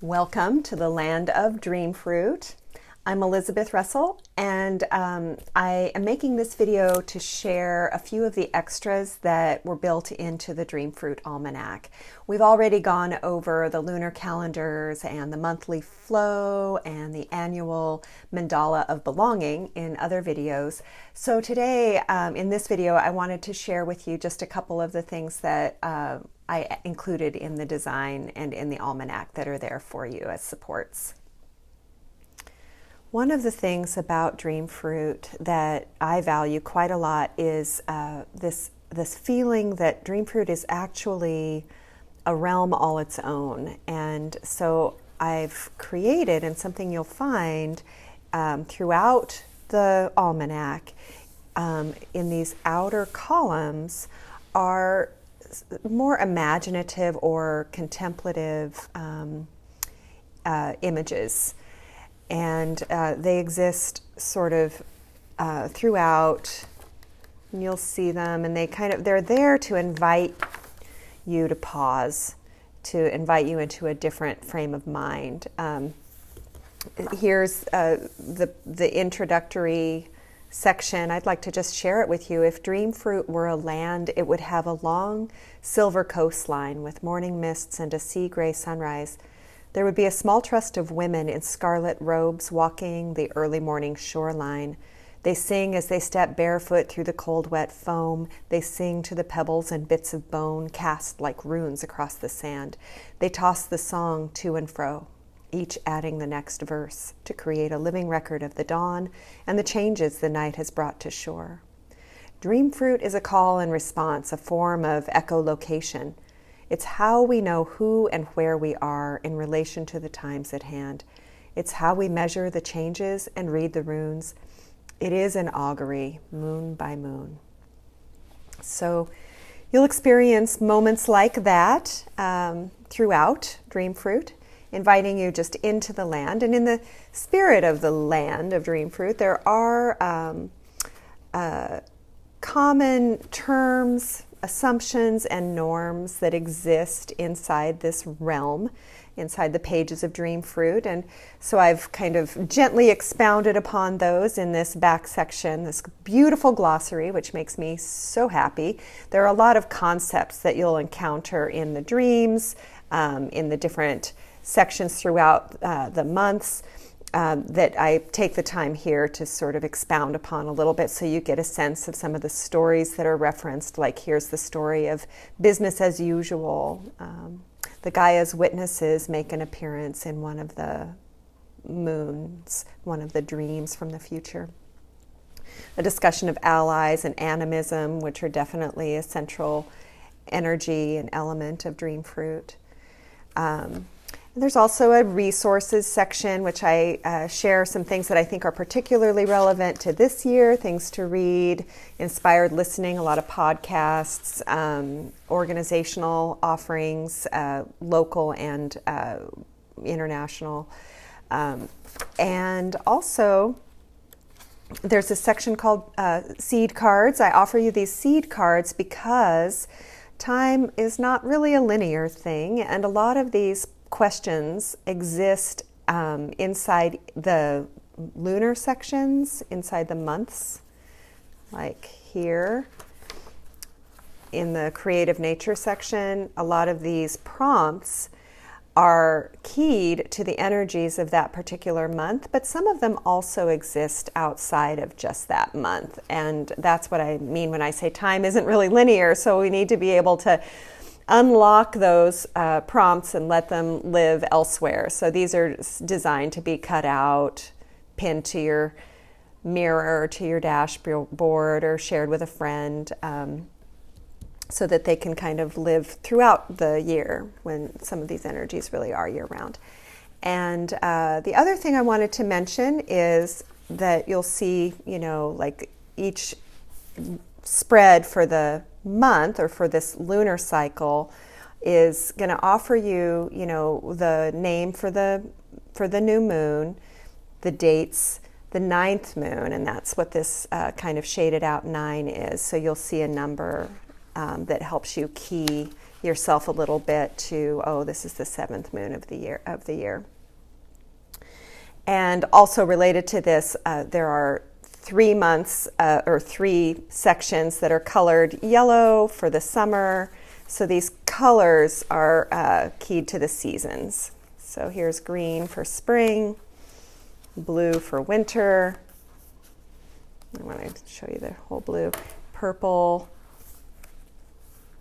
Welcome to the land of Dreamfruit. I'm Elizabeth Russell, and I am making this video to share a few of the extras that were built into the Dreamfruit Almanac. We've already gone over the lunar calendars and the monthly flow and the annual mandala of belonging in other videos. So today, in this video, I wanted to share with you just a couple of the things that I included in the design and in the almanac that are there for you as supports. One of the things about Dreamfruit that I value quite a lot is this feeling that Dreamfruit is actually a realm all its own. And so I've created, and something you'll find throughout the almanac in these outer columns are more imaginative or contemplative images. And they exist sort of throughout, and you'll see them, and they're there to invite you to pause, to invite you into a different frame of mind. Here's the introductory section. I'd like to just share it with you. If Dreamfruit were a land, it would have a long silver coastline with morning mists and a sea gray sunrise. There would be a small trust of women in scarlet robes walking the early morning shoreline. They sing as they step barefoot through the cold, wet foam. They sing to the pebbles and bits of bone cast like runes across the sand. They toss the song to and fro, each adding the next verse to create a living record of the dawn and the changes the night has brought to shore. Dreamfruit is a call and response, a form of echolocation. It's how we know who and where we are in relation to the times at hand. It's how we measure the changes and read the runes. It is an augury, moon by moon. So you'll experience moments like that throughout Dreamfruit, inviting you just into the land. And in the spirit of the land of Dreamfruit, there are common terms, assumptions, and norms that exist inside this realm, inside the pages of Dreamfruit. And so I've kind of gently expounded upon those in this back section, this beautiful glossary, which makes me so happy. There are a lot of concepts that you'll encounter in the dreams, in the different sections throughout the months, that I take the time here to sort of expound upon a little bit so you get a sense of some of the stories that are referenced. Like here's the story of business as usual. The Gaia's witnesses make an appearance in one of the moons, one of the dreams from the future. A discussion of allies and animism, which are definitely a central energy and element of Dreamfruit. There's also a resources section, which I share some things that I think are particularly relevant to this year, things to read, inspired listening, a lot of podcasts, organizational offerings, local and international. And also, there's a section called seed cards. I offer you these seed cards because time is not really a linear thing, and a lot of these questions exist inside the lunar sections, inside the months, like here in the creative nature section. A lot of these prompts are keyed to the energies of that particular month, but some of them also exist outside of just that month. And that's what I mean when I say time isn't really linear. So we need to be able to unlock those prompts and let them live elsewhere. So these are designed to be cut out, pinned to your mirror, to your dashboard, or shared with a friend, so that they can kind of live throughout the year when some of these energies really are year-round. And the other thing I wanted to mention is that you'll see, like each spread for the month or for this lunar cycle is going to offer you, the name for the new moon, the dates, the ninth moon, and that's what this kind of shaded out 9 is. So you'll see a number that helps you key yourself a little bit to, oh, this is the 7th moon of the year. And also related to this, there are 3 months or 3 sections that are colored yellow for the summer. So these colors are keyed to the seasons. So here's green for spring, blue for winter. I want to show you the whole blue. Purple.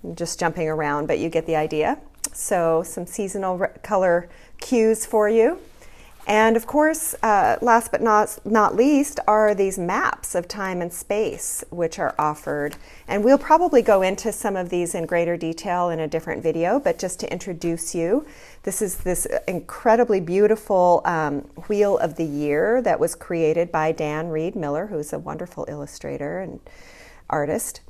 I'm just jumping around, but you get the idea. So some seasonal color cues for you. And of course, last but not least are these maps of time and space, which are offered. And we'll probably go into some of these in greater detail in a different video, but just to introduce you, this is this incredibly beautiful Wheel of the Year that was created by Dan Reed Miller, who's a wonderful illustrator and artist.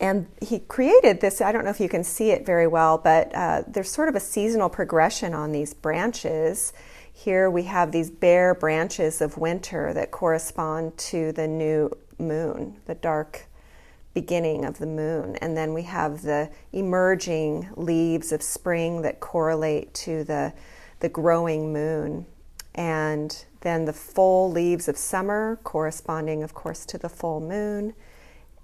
And he created this, I don't know if you can see it very well, but there's sort of a seasonal progression on these branches. Here we have these bare branches of winter that correspond to the new moon, the dark beginning of the moon. And then we have the emerging leaves of spring that correlate to the growing moon. And then the full leaves of summer corresponding, of course, to the full moon.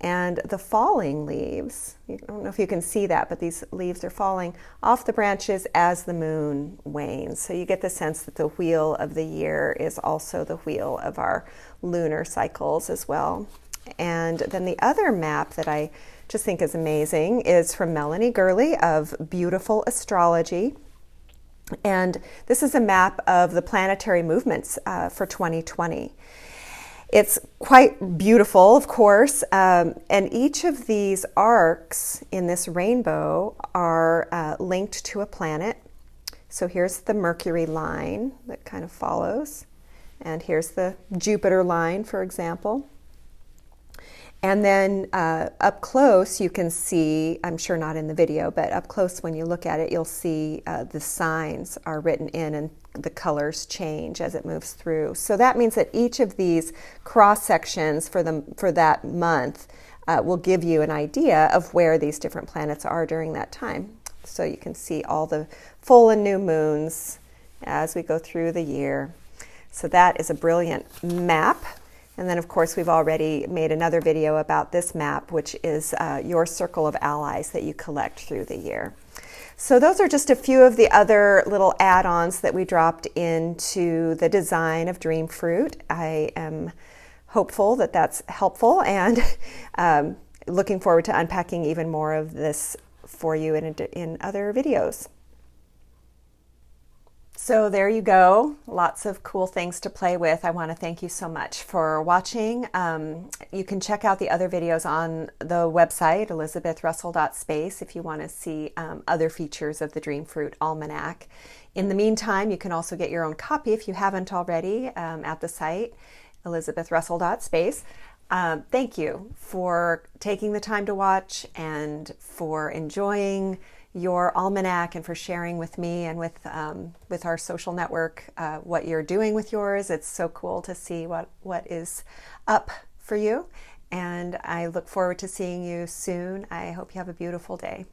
And the falling leaves, I don't know if you can see that, but these leaves are falling off the branches as the moon wanes. So you get the sense that the Wheel of the Year is also the wheel of our lunar cycles as well. And then the other map that I just think is amazing is from Melanie Gurley of Beautiful Astrology. And this is a map of the planetary movements for 2020. It's quite beautiful, of course, and each of these arcs in this rainbow are linked to a planet. So here's the Mercury line that kind of follows, and here's the Jupiter line, for example. And then up close you can see, I'm sure not in the video, but up close when you look at it, you'll see the signs are written in and the colors change as it moves through. So that means that each of these cross sections for that month will give you an idea of where these different planets are during that time. So you can see all the full and new moons as we go through the year. So that is a brilliant map. And then, of course, we've already made another video about this map, which is your circle of allies that you collect through the year. So those are just a few of the other little add-ons that we dropped into the design of DreamFruit. I am hopeful that that's helpful, and looking forward to unpacking even more of this for you in other videos. So there you go. Lots of cool things to play with. I want to thank you so much for watching. You can check out the other videos on the website, elizabethrussell.space, if you want to see other features of the DreamFruit Almanac. In the meantime, you can also get your own copy if you haven't already at the site, elizabethrussell.space. Thank you for taking the time to watch and for enjoying your almanac and for sharing with me and with our social network what you're doing with yours. It's so cool to see what is up for you, and I look forward to seeing you soon. I hope you have a beautiful day.